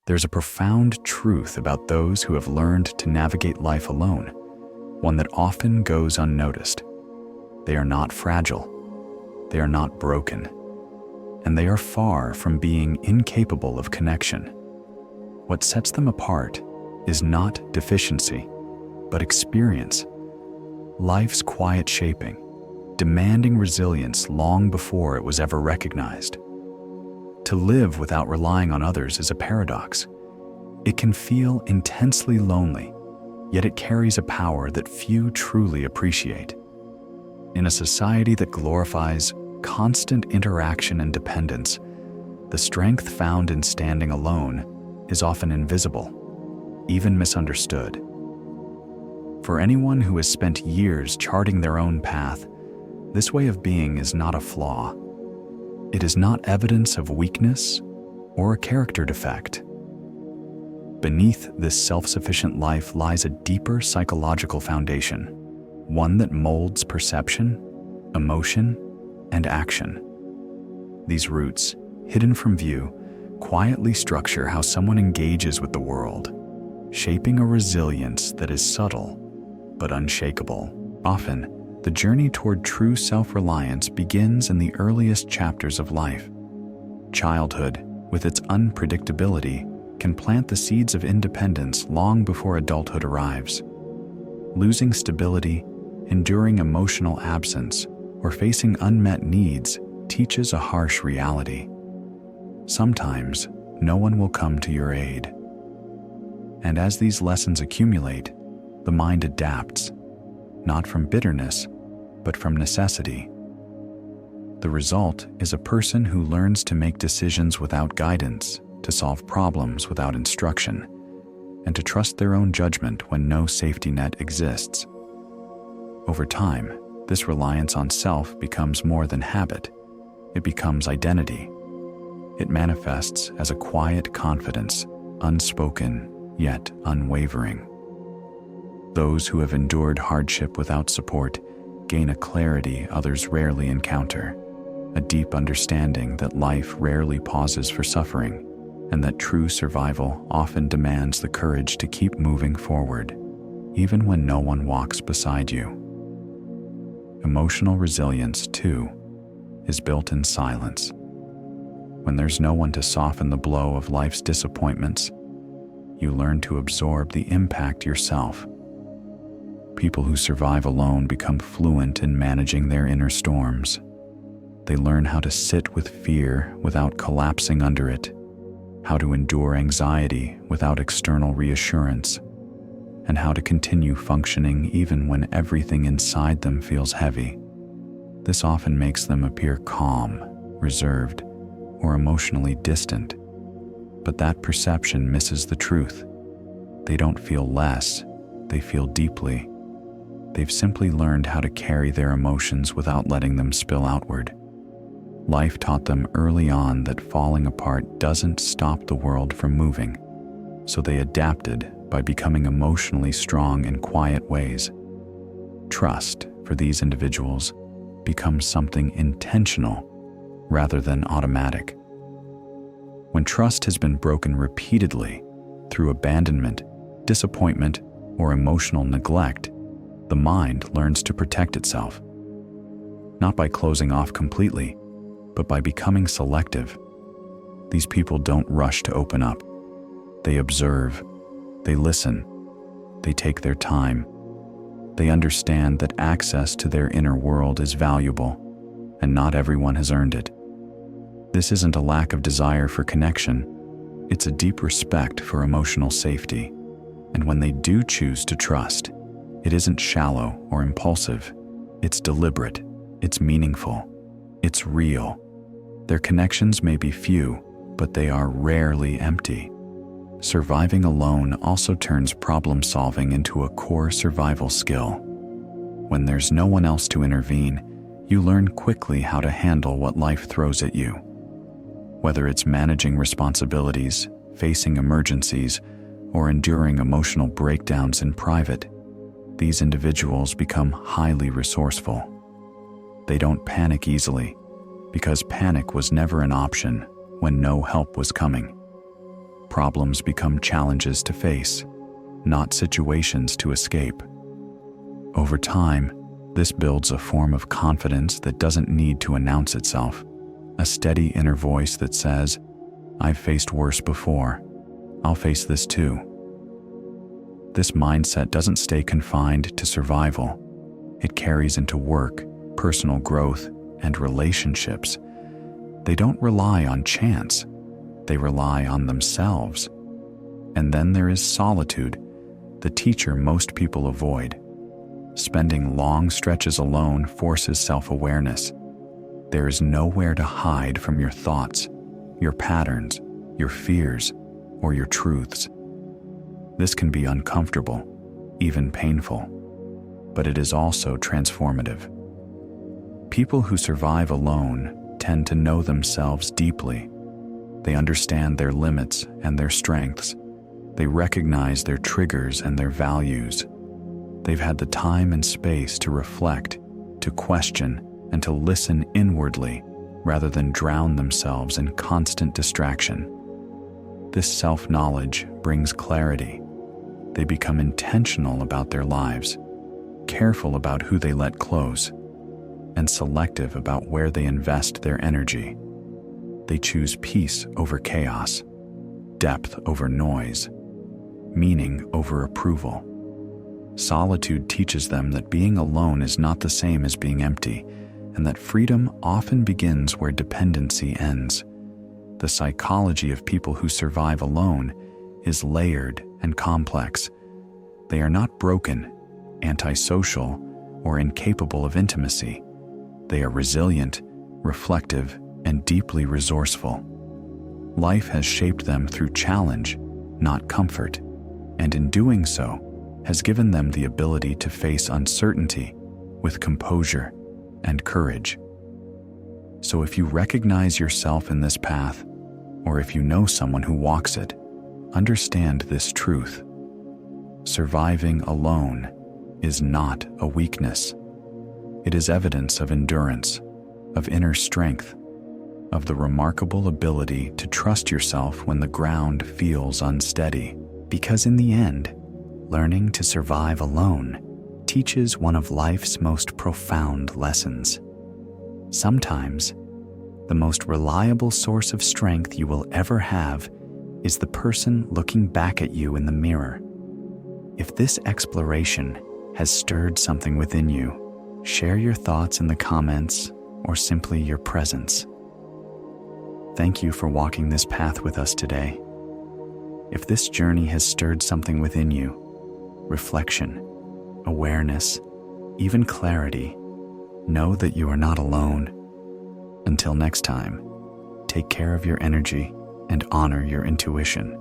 There's a profound truth about those who have learned to navigate life alone, one that often goes unnoticed. They are not fragile, they are not broken, and they are far from being incapable of connection. What sets them apart is not deficiency, but experience. Life's quiet shaping, demanding resilience long before it was ever recognized. To live without relying on others is a paradox. It can feel intensely lonely, yet it carries a power that few truly appreciate. In a society that glorifies constant interaction and dependence, the strength found in standing alone is often invisible, even misunderstood. For anyone who has spent years charting their own path, this way of being is not a flaw. It is not evidence of weakness or a character defect. Beneath this self-sufficient life lies a deeper psychological foundation, one that molds perception, emotion, and action. These roots, hidden from view, quietly structure how someone engages with the world, shaping a resilience that is subtle but unshakable. Often, the journey toward true self-reliance begins in the earliest chapters of life. Childhood, with its unpredictability, can plant the seeds of independence long before adulthood arrives. Losing stability, enduring emotional absence, or facing unmet needs teaches a harsh reality. Sometimes, no one will come to your aid. And as these lessons accumulate, the mind adapts, not from bitterness, but from necessity. The result is a person who learns to make decisions without guidance, to solve problems without instruction, and to trust their own judgment when no safety net exists. Over time, this reliance on self becomes more than habit. It becomes identity. It manifests as a quiet confidence, unspoken yet unwavering. Those who have endured hardship without support gain a clarity others rarely encounter, a deep understanding that life rarely pauses for suffering, and that true survival often demands the courage to keep moving forward, even when no one walks beside you. Emotional resilience, too, is built in silence. When there's no one to soften the blow of life's disappointments, you learn to absorb the impact yourself. People who survive alone become fluent in managing their inner storms. They learn how to sit with fear without collapsing under it, how to endure anxiety without external reassurance, and how to continue functioning even when everything inside them feels heavy. This often makes them appear calm, reserved, or emotionally distant. But that perception misses the truth. They don't feel less, they feel deeply. They've simply learned how to carry their emotions without letting them spill outward. Life taught them early on that falling apart doesn't stop the world from moving, so they adapted by becoming emotionally strong in quiet ways. Trust, for these individuals, becomes something intentional rather than automatic. When trust has been broken repeatedly through abandonment, disappointment, or emotional neglect, the mind learns to protect itself, not by closing off completely, but by becoming selective. These people don't rush to open up. They observe, they listen, they take their time. They understand that access to their inner world is valuable, and not everyone has earned it. This isn't a lack of desire for connection, it's a deep respect for emotional safety. And when they do choose to trust, it isn't shallow or impulsive. It's deliberate, it's meaningful, it's real. Their connections may be few, but they are rarely empty. Surviving alone also turns problem-solving into a core survival skill. When there's no one else to intervene, you learn quickly how to handle what life throws at you. Whether it's managing responsibilities, facing emergencies, or enduring emotional breakdowns in private, these individuals become highly resourceful. They don't panic easily, because panic was never an option when no help was coming. problems become challenges to face, not situations to escape. Over time, this builds a form of confidence that doesn't need to announce itself, a steady inner voice that says, "I've faced worse before. I'll face this too." This mindset doesn't stay confined to survival. It carries into work, personal growth, and relationships. They don't rely on chance. They rely on themselves. And then there is solitude, the teacher most people avoid. Spending long stretches alone forces self-awareness. There is nowhere to hide from your thoughts, your patterns, your fears, or your truths. This can be uncomfortable, even painful, but it is also transformative. People who survive alone tend to know themselves deeply. They understand their limits and their strengths. They recognize their triggers and their values. They've had the time and space to reflect, to question, and to listen inwardly rather than drown themselves in constant distraction. This self-knowledge brings clarity. They become intentional about their lives, careful about who they let close, and selective about where they invest their energy. They choose peace over chaos, depth over noise, meaning over approval. Solitude teaches them that being alone is not the same as being empty, and that freedom often begins where dependency ends. The psychology of people who survive alone is layered and complex. They are not broken, antisocial, or incapable of intimacy. They are resilient, reflective, and deeply resourceful. Life has shaped them through challenge, not comfort, and in doing so, has given them the ability to face uncertainty with composure and courage. So if you recognize yourself in this path, or if you know someone who walks it, understand this truth. Surviving alone is not a weakness. It is evidence of endurance, of inner strength, of the remarkable ability to trust yourself when the ground feels unsteady. Because in the end, learning to survive alone teaches one of life's most profound lessons. Sometimes, the most reliable source of strength you will ever have is the person looking back at you in the mirror. If this exploration has stirred something within you, share your thoughts in the comments or simply your presence. Thank you for walking this path with us today. If this journey has stirred something within you, reflection, awareness, even clarity, know that you are not alone. Until next time, take care of your energy and honor your intuition.